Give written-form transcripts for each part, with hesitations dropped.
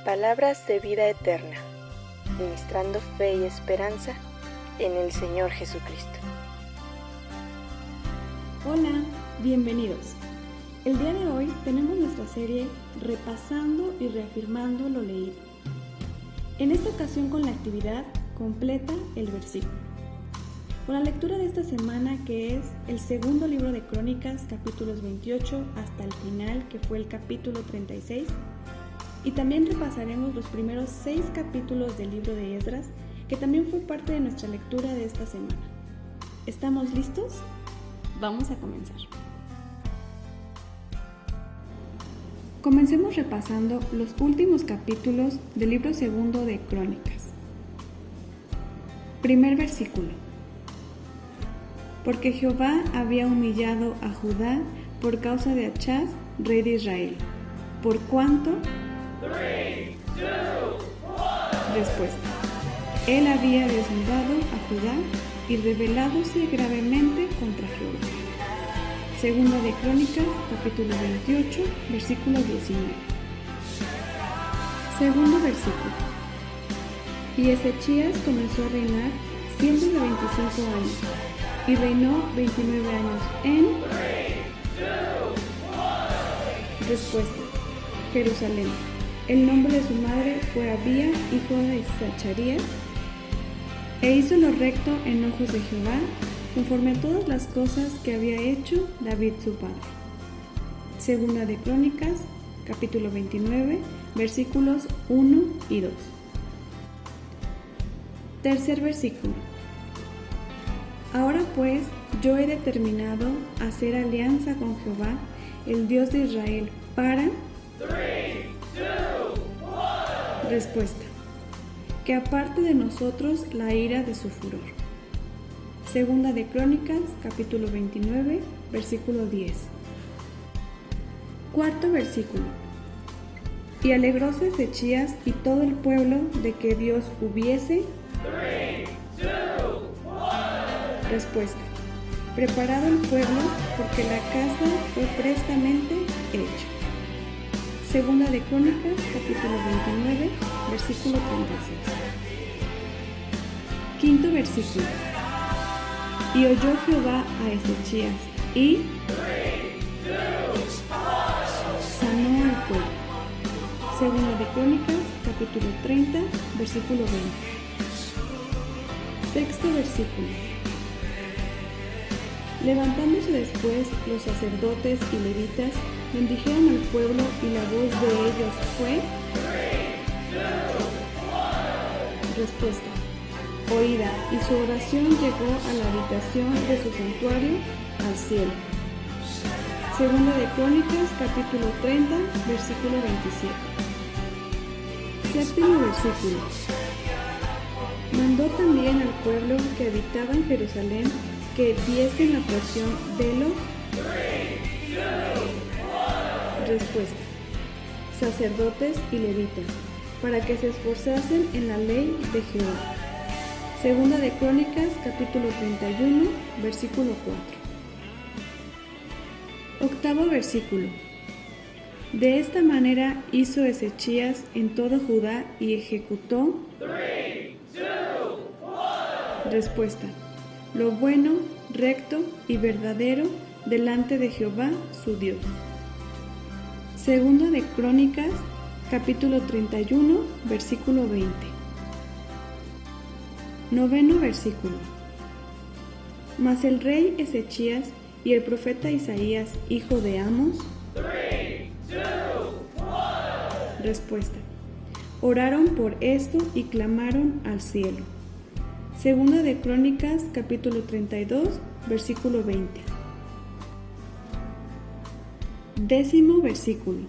Palabras de vida eterna, ministrando fe y esperanza en el Señor Jesucristo. Hola, bienvenidos. El día de hoy tenemos nuestra serie Repasando y reafirmando lo leído. En esta ocasión con la actividad Completa el versículo. Con la lectura de esta semana, que es el segundo libro de Crónicas, capítulos 28 hasta el final, que fue el capítulo 36, y también repasaremos los primeros 6 capítulos del libro de Esdras, que también fue parte de nuestra lectura de esta semana. ¿Estamos listos? Vamos a comenzar. Comencemos repasando los últimos capítulos del libro segundo de Crónicas. Primer versículo. Porque Jehová había humillado a Judá por causa de Achaz, rey de Israel. ¿Por cuánto? 3, 2, 1. Respuesta. Él había desnudado a Judá y rebeládose gravemente contra Jehová. Segunda de Crónicas, capítulo 28, versículo 19. Segundo versículo. Y Ezechías comenzó a reinar siendo de 25 años, y reinó 29 años en... 3, 2, 1. Respuesta. Jerusalén. El nombre de su madre fue Abía, hijo de Zacharías, e hizo lo recto en ojos de Jehová, conforme a todas las cosas que había hecho David su padre. Segunda de Crónicas, capítulo 29, versículos 1 y 2. Tercer versículo. Ahora pues yo he determinado hacer alianza con Jehová, el Dios de Israel, para... 3, 2, 1. Respuesta. Que aparte de nosotros la ira de su furor. Segunda de Crónicas, capítulo 29, versículo 10. Cuarto versículo. Y alegróse Ezechías y todo el pueblo de que Dios hubiese... 3, 2, 1. Respuesta. Preparado el pueblo porque la casa fue prestamente hecha. Segunda de Crónicas, capítulo 29, versículo 36. Quinto versículo. Y oyó Jehová a Ezechías y 3, 2, 1. sanó al pueblo. Segunda de Crónicas, capítulo 30, versículo 20. Sexto versículo. Levantándose después los sacerdotes y levitas, bendijeron al pueblo y la voz de ellos fue... 3, 2, 1. Respuesta. Oída, y su oración llegó a la habitación de su santuario al cielo. Segunda de Crónicas, capítulo 30, versículo 27. Séptimo versículo. Mandó también al pueblo que habitaba en Jerusalén que diesen la porción de los... 3, 2, 1. Respuesta. Sacerdotes y levitas, para que se esforzasen en la ley de Jehová. Segunda de Crónicas, capítulo 31, versículo 4. Octavo versículo. De esta manera hizo Ezechías en todo Judá y ejecutó... 3, 2, 1. Respuesta. Lo bueno, recto y verdadero delante de Jehová su Dios. Segunda de Crónicas, capítulo 31, versículo 20. Noveno versículo. Mas el rey Ezechías y el profeta Isaías, hijo de Amos... 3, 2, 1. Respuesta. Oraron por esto y clamaron al cielo. Segunda de Crónicas, capítulo 32, versículo 20. Décimo versículo.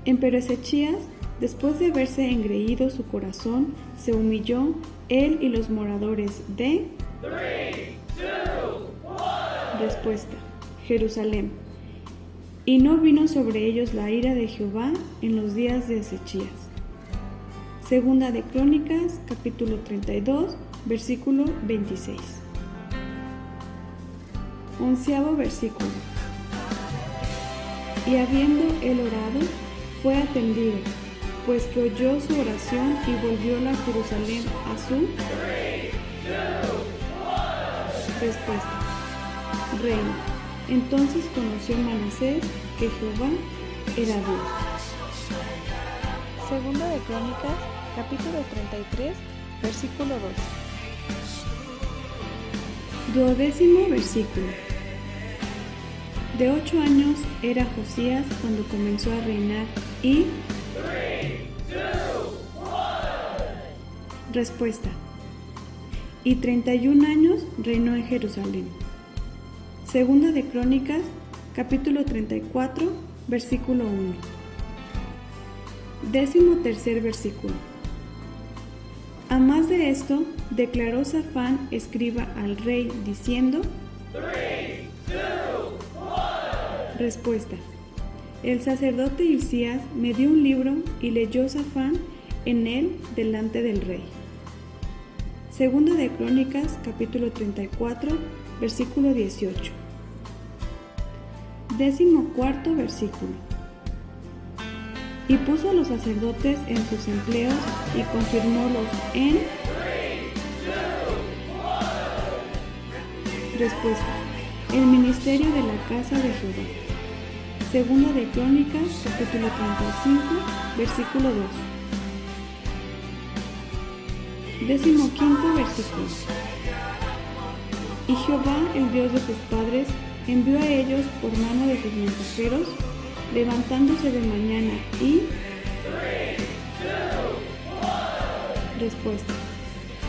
Empero Ezechías, después de haberse engreído su corazón, se humilló él y los moradores de... 3, 2, 1. Respuesta. Jerusalén. Y no vino sobre ellos la ira de Jehová en los días de Ezechías. Segunda de Crónicas, capítulo 32, versículo 26. Onceavo versículo. Y habiendo él orado, fue atendido, pues que oyó su oración y volvió a Jerusalén a su respuesta. Reino. Entonces conoció Manasés que Jehová era Dios. Segunda de Crónicas, capítulo 33, versículo 12. 12º versículo. De 8 años era Josías cuando comenzó a reinar y... Respuesta. Y 31 años reinó en Jerusalén. Segunda de Crónicas, capítulo 34, versículo 1. 13º versículo. A más de esto, declaró Safán, escriba, al rey, diciendo: 3, 2, 1. Respuesta. El sacerdote Hilcías me dio un libro y leyó Safán en él delante del rey. Segunda de Crónicas, capítulo 34, versículo 18. 14º versículo. Y puso a los sacerdotes en sus empleos y confirmólos en... Respuesta. El ministerio de la casa de Jehová. Segunda de Crónicas, capítulo 35, versículo 2. 15º versículo. Y Jehová, el Dios de sus padres, envió a ellos por mano de sus mensajeros, levantándose de mañana y... Respuesta.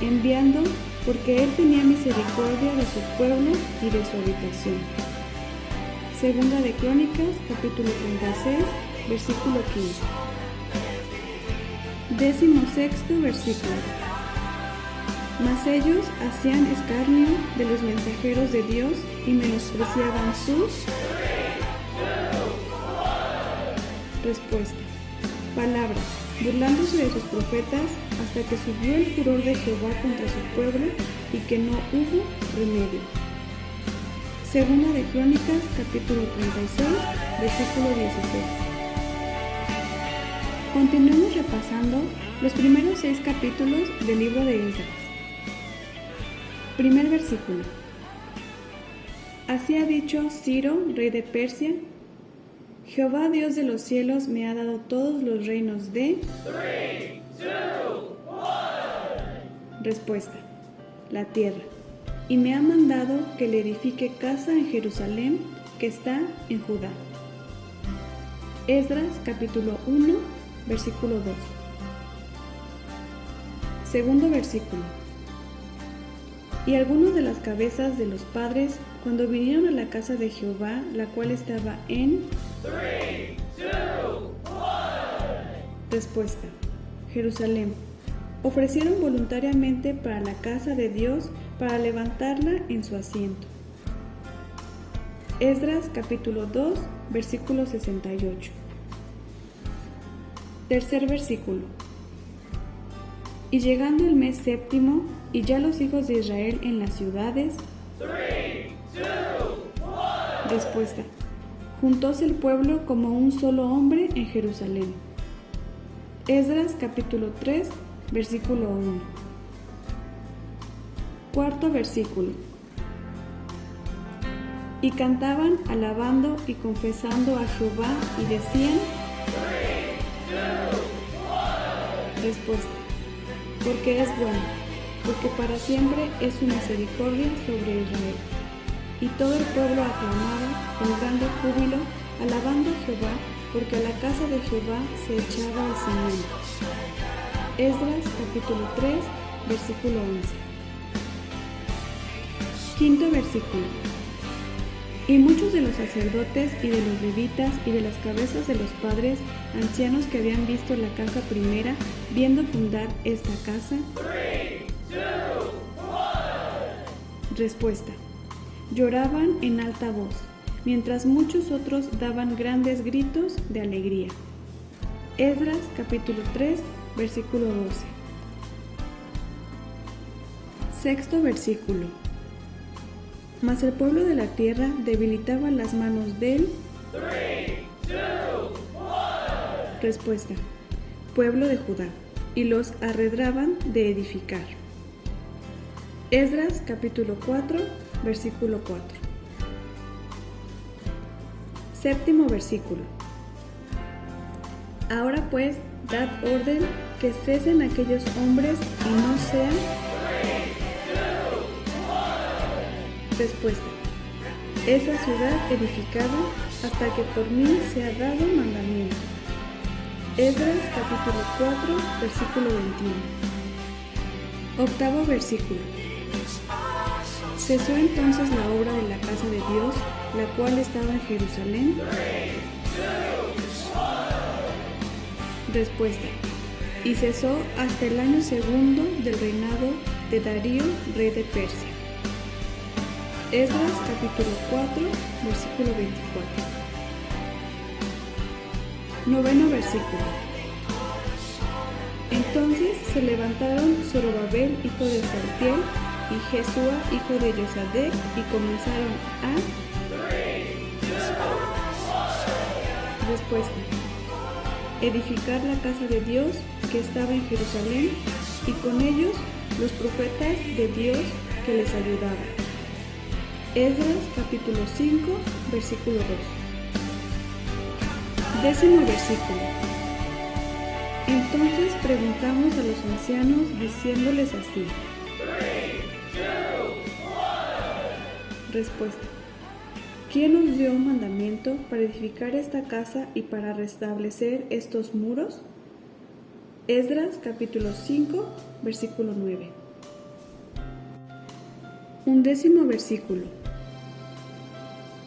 Enviando, porque él tenía misericordia de su pueblo y de su habitación. Segunda de Crónicas, capítulo 36, versículo 15. 16º versículo. Mas ellos hacían escarnio de los mensajeros de Dios y menospreciaban sus... Respuesta. Palabras, burlándose de sus profetas, hasta que subió el furor de Jehová contra su pueblo y que no hubo remedio. Segunda de Crónicas, capítulo 36, versículo 16. Continuemos repasando los primeros 6 capítulos del libro de Esdras. Primer versículo. Así ha dicho Ciro, rey de Persia: Jehová, Dios de los cielos, me ha dado todos los reinos de... 3, 2, 1. Respuesta. La tierra. Y me ha mandado que le edifique casa en Jerusalén, que está en Judá. Esdras, capítulo 1, versículo 2. Segundo versículo. Y algunos de las cabezas de los padres, cuando vinieron a la casa de Jehová, la cual estaba en... 3, 2, 1. Respuesta. Jerusalén. Ofrecieron voluntariamente para la casa de Dios, para levantarla en su asiento. Esdras, capítulo 2, versículo 68. Tercer versículo. Y llegando el mes séptimo, y ya los hijos de Israel en las ciudades... 3, 2, 1. Respuesta. Juntóse el pueblo como un solo hombre en Jerusalén. Esdras, capítulo 3, versículo 1. Cuarto versículo. Y cantaban, alabando y confesando a Jehová, y decían... 3, 2, 1. Respuesta. Porque es bueno, porque para siempre es su misericordia sobre Israel. Y todo el pueblo aclamaba con grande júbilo, alabando a Jehová, porque a la casa de Jehová se echaba el cimiento. Esdras, capítulo 3, versículo 11. Quinto versículo. Y muchos de los sacerdotes y de los levitas y de las cabezas de los padres, ancianos que habían visto la casa primera, viendo fundar esta casa... 3, 2, 1. Respuesta. Lloraban en alta voz, mientras muchos otros daban grandes gritos de alegría. Esdras, capítulo 3, versículo 12. Sexto versículo. Mas el pueblo de la tierra debilitaba las manos de él. 3, 2, 1. Respuesta. pueblo de Judá, y los arredraban de edificar. Esdras capítulo 4, versículo 4. Séptimo versículo. Ahora pues, dad orden que cesen aquellos hombres y no sean. Respuesta. Esa ciudad edificada hasta que por mí sea dado mandamiento. Esdras capítulo 4, versículo 21. Octavo versículo. Cesó entonces la obra de la casa de Dios, la cual estaba en Jerusalén. Respuesta. Y cesó hasta el año segundo del reinado de Darío, rey de Persia. Esdras capítulo 4, versículo 24. Noveno versículo. Entonces se levantaron Zorobabel, hijo de Saltiel, y Jesúa, hijo de Josadec, y comenzaron a. Respuesta. Edificar la casa de Dios que estaba en Jerusalén, y con ellos los profetas de Dios que les ayudaban. Esdras capítulo 5, versículo 2. Décimo versículo. Entonces preguntamos a los ancianos diciéndoles así. Respuesta. ¿Quién nos dio un mandamiento para edificar esta casa y para restablecer estos muros? Esdras capítulo 5, versículo 9. 11º versículo.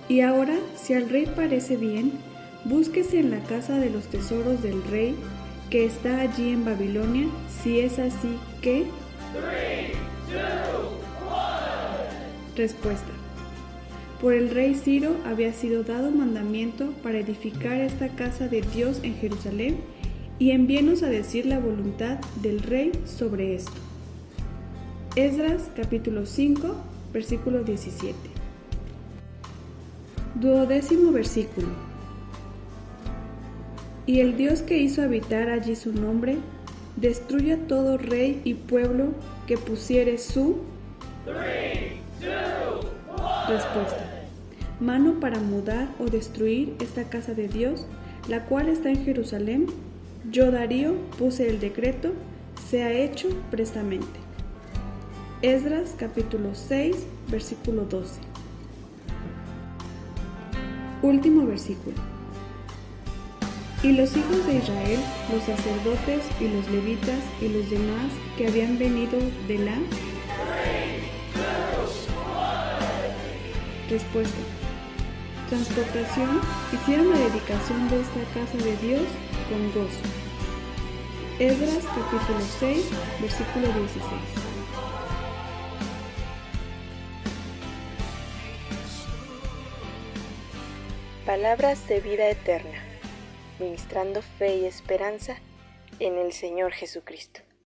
Y ahora, si al rey parece bien, búsquese en la casa de los tesoros del rey que está allí en Babilonia, si es así que. 3, 2, 1. Respuesta. Por el rey Ciro había sido dado mandamiento para edificar esta casa de Dios en Jerusalén, y envíenos a decir la voluntad del rey sobre esto. Esdras capítulo 5, versículo 17. 12º versículo. Y el Dios que hizo habitar allí su nombre, destruya todo rey y pueblo que pusiere su. 3, 2, 1. Respuesta. Mano para mudar o destruir esta casa de Dios, la cual está en Jerusalén. Yo, Darío, puse el decreto, sea hecho prestamente. Esdras capítulo 6, versículo 12. Último versículo. Y los hijos de Israel, los sacerdotes y los levitas y los demás que habían venido de la. Respuesta. Transportación, hicieron la dedicación de esta casa de Dios con gozo. Esdras capítulo 6, versículo 16. Palabras de vida eterna, ministrando fe y esperanza en el Señor Jesucristo.